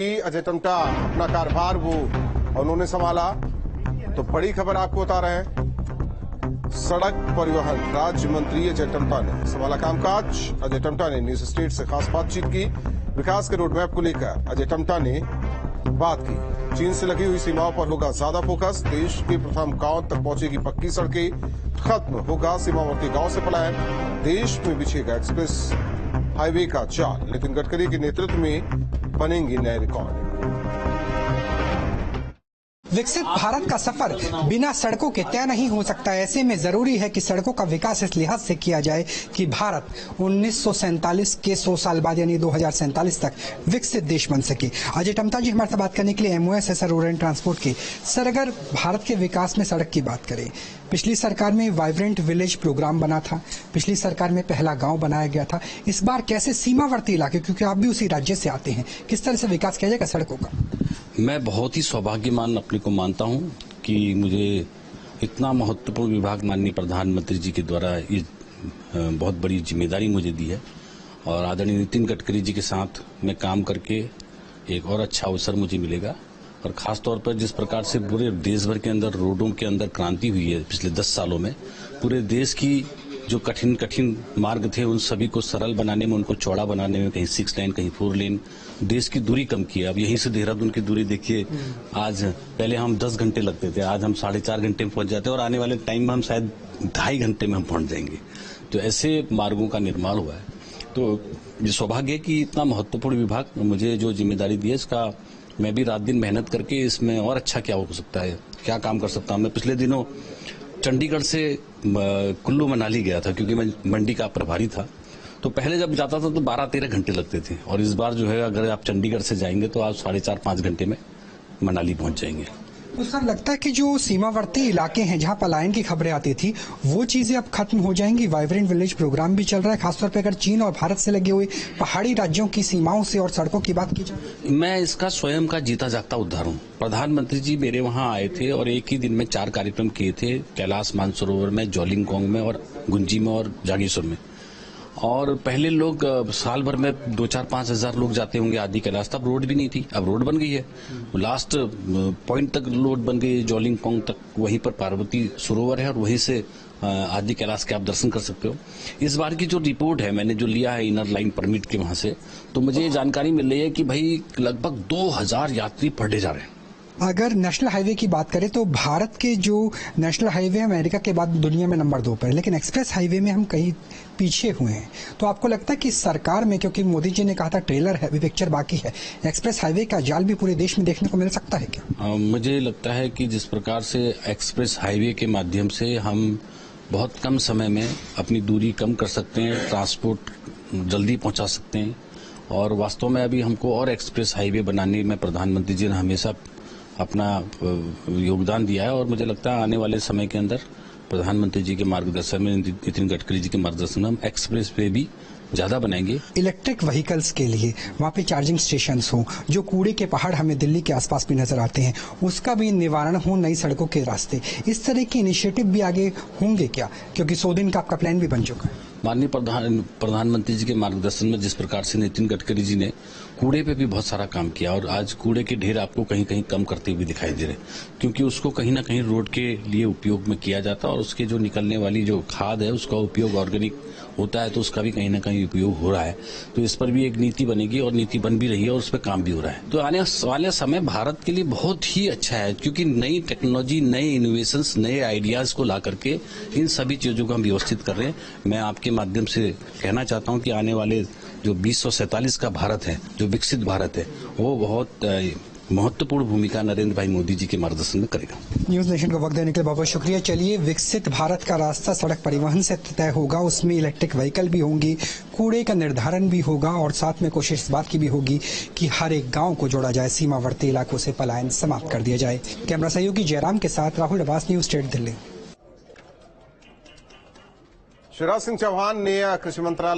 अजय टम्टा अपना कार्यभार वो उन्होंने संभाला। तो बड़ी खबर आपको बता रहे हैं, सड़क परिवहन राज्य मंत्री अजय टम्टा ने संभाला कामकाज। अजय टम्टा ने न्यूज स्टेट से खास बातचीत की। विकास के रोडमैप को लेकर अजय टम्टा ने बात की। चीन से लगी हुई सीमाओं पर होगा ज्यादा फोकस। देश के प्रथम गांव तक पहुंचेगी पक्की सड़कें। खत्म होगा सीमावर्ती गांव से पलायन। देश में बिछेगा एक्सप्रेस हाईवे का जाल। नितिन गडकरी के नेतृत्व में बनेंगे नए रिकॉर्ड। विकसित भारत का सफर बिना सड़कों के तय नहीं हो सकता। ऐसे में जरूरी है कि सड़कों का विकास इस लिहाज से किया जाए कि भारत 1947 के 100 साल बाद यानी 2047 तक विकसित देश बन सके। अजय टम्टा जी हमारे साथ बात करने के लिए MOS रूरल एंड ट्रांसपोर्ट के सर, अगर भारत के विकास में सड़क की बात करें, पिछली सरकार में वाइब्रेंट विलेज प्रोग्राम बना था, पिछली सरकार में पहला गांव बनाया गया था। इस बार कैसे सीमावर्ती इलाके, क्योंकि आप भी उसी राज्य से आते हैं, किस तरह से विकास किया जाएगा सड़कों का? मैं बहुत ही सौभाग्यमान अपने को मानता हूं कि मुझे इतना महत्वपूर्ण विभाग माननीय प्रधानमंत्री जी के द्वारा ये बहुत बड़ी जिम्मेदारी मुझे दी है और आदरणीय नितिन गडकरी जी के साथ मैं काम करके एक और अच्छा अवसर मुझे मिलेगा। और खास तौर पर जिस प्रकार से पूरे देश भर के अंदर रोडों के अंदर क्रांति हुई है पिछले 10 सालों में, पूरे देश की जो कठिन कठिन मार्ग थे उन सभी को सरल बनाने में, उनको चौड़ा बनाने में, कहीं 6 लेन कहीं 4 लेन, देश की दूरी कम की है। अब यहीं से देहरादून की दूरी देखिए, आज पहले हम 10 घंटे लगते थे, आज हम 4.5 घंटे में पहुंच जाते हैं और आने वाले टाइम में हम शायद 2.5 घंटे में हम पहुंच जाएंगे। तो ऐसे मार्गों का निर्माण हुआ है। तो ये सौभाग्य है कि इतना महत्वपूर्ण विभाग मुझे जो जिम्मेदारी दी है, इसका मैं भी रात दिन मेहनत करके इसमें और अच्छा क्या हो सकता है, क्या काम कर सकता हूँ। मैं पिछले दिनों चंडीगढ़ से कुल्लू मनाली गया था क्योंकि मैं मंडी का प्रभारी था। तो पहले जब जाता था तो 12-13 घंटे लगते थे और इस बार जो है अगर आप चंडीगढ़ से जाएंगे तो आप 4.5-5 घंटे में मनाली पहुंच जाएंगे। तो सर, लगता है कि जो सीमावर्ती इलाके हैं जहां पलायन की खबरें आती थी वो चीजें अब खत्म हो जाएंगी। वाइब्रेंट विलेज प्रोग्राम भी चल रहा है, खासतौर पर अगर चीन और भारत से लगे हुए पहाड़ी राज्यों की सीमाओं से और सड़कों की बात की जाए। मैं इसका स्वयं का जीता जागता उदाहरण। प्रधानमंत्री जी मेरे वहां आए थे और एक ही दिन में 4 कार्यक्रम किए थे, कैलाश मानसरोवर में, जोलिंगकोंग में और गुंजी में और जागेश्वर में। और पहले लोग साल भर में 2-4-5 हजार लोग जाते होंगे आदि कैलाश, तब रोड भी नहीं थी, अब रोड बन गई है। लास्ट पॉइंट तक रोड बन गई है, जोलिंगकोंग तक, वहीं पर पार्वती सरोवर है और वहीं से आदि कैलाश के आप दर्शन कर सकते हो। इस बार की जो रिपोर्ट है मैंने जो लिया है इनर लाइन परमिट के वहां से, तो मुझे ये जानकारी मिल रही है कि भाई लगभग 2000 यात्री पर डे जा रहे हैं। अगर नेशनल हाईवे की बात करें तो भारत के जो नेशनल हाईवे अमेरिका के बाद दुनिया में नंबर 2 पर है, लेकिन एक्सप्रेस हाईवे में हम कहीं पीछे हुए हैं। तो आपको लगता है कि सरकार में, क्योंकि मोदी जी ने कहा था ट्रेलर है, अभी पिक्चर बाकी है, एक्सप्रेस हाईवे का जाल भी पूरे देश में देखने को मिल सकता है क्या? मुझे लगता है कि जिस प्रकार से एक्सप्रेस हाईवे के माध्यम से हम बहुत कम समय में अपनी दूरी कम कर सकते हैं, ट्रांसपोर्ट जल्दी पहुंचा सकते हैं और वास्तव में अभी हमको और एक्सप्रेस हाईवे बनाने में प्रधानमंत्री जी ने हमेशा अपना योगदान दिया है और मुझे लगता है आने वाले समय के अंदर प्रधानमंत्री जी के मार्गदर्शन में, नितिन गडकरी जी के मार्गदर्शन में हम एक्सप्रेस वे भी ज्यादा बनाएंगे। इलेक्ट्रिक व्हीकल्स के लिए वहाँ पे चार्जिंग स्टेशंस हो, जो कूड़े के पहाड़ हमें दिल्ली के आसपास भी नजर आते हैं, उसका भी निवारण हो, नई सड़कों के रास्ते, इस तरह के इनिशिएटिव भी आगे होंगे क्या? क्योंकि 100 दिन का आपका प्लान भी बन चुका है। माननीय प्रधानमंत्री जी के मार्गदर्शन में जिस प्रकार से नितिन गडकरी जी ने कूड़े पे भी बहुत सारा काम किया और आज कूड़े के ढेर आपको कहीं कहीं कम करते हुए दिखाई दे रहे, क्योंकि उसको कहीं ना कहीं रोड के लिए उपयोग में किया जाता है और उसके जो निकलने वाली जो खाद है उसका उपयोग ऑर्गेनिक होता है, तो उसका भी कहीं ना कहीं उपयोग हो रहा है। तो इस पर भी एक नीति बनेगी और नीति बन भी रही है और उस पर काम भी हो रहा है। तो आने वाले समय भारत के लिए बहुत ही अच्छा है, क्योंकि नई टेक्नोलॉजी, नए इनोवेशंस, नए आइडियाज को ला करके इन सभी चीजों को हम व्यवस्थित कर रहे हैं। मैं आपके माध्यम से कहना चाहता हूं कि आने वाले जो 2047 का भारत है, जो विकसित भारत है, वो बहुत महत्वपूर्ण भूमिका नरेंद्र भाई मोदी जी के मार्गदर्शन में करेगा। न्यूज नेशन को वक्त देने के लिए बहुत बहुत शुक्रिया। चलिए, विकसित भारत का रास्ता सड़क परिवहन से तय होगा, उसमें इलेक्ट्रिक व्हीकल भी होंगी, कूड़े का निर्धारण भी होगा और साथ में कोशिश इस बात की भी होगी कि हर एक गांव को जोड़ा जाए, सीमावर्ती इलाकों से पलायन समाप्त कर दिया जाए। कैमरा सहयोगी जयराम के साथ राहुल अब्बास, न्यूज स्टेट दिल्ली। शिवराज सिंह चौहान ने कृषि मंत्रालय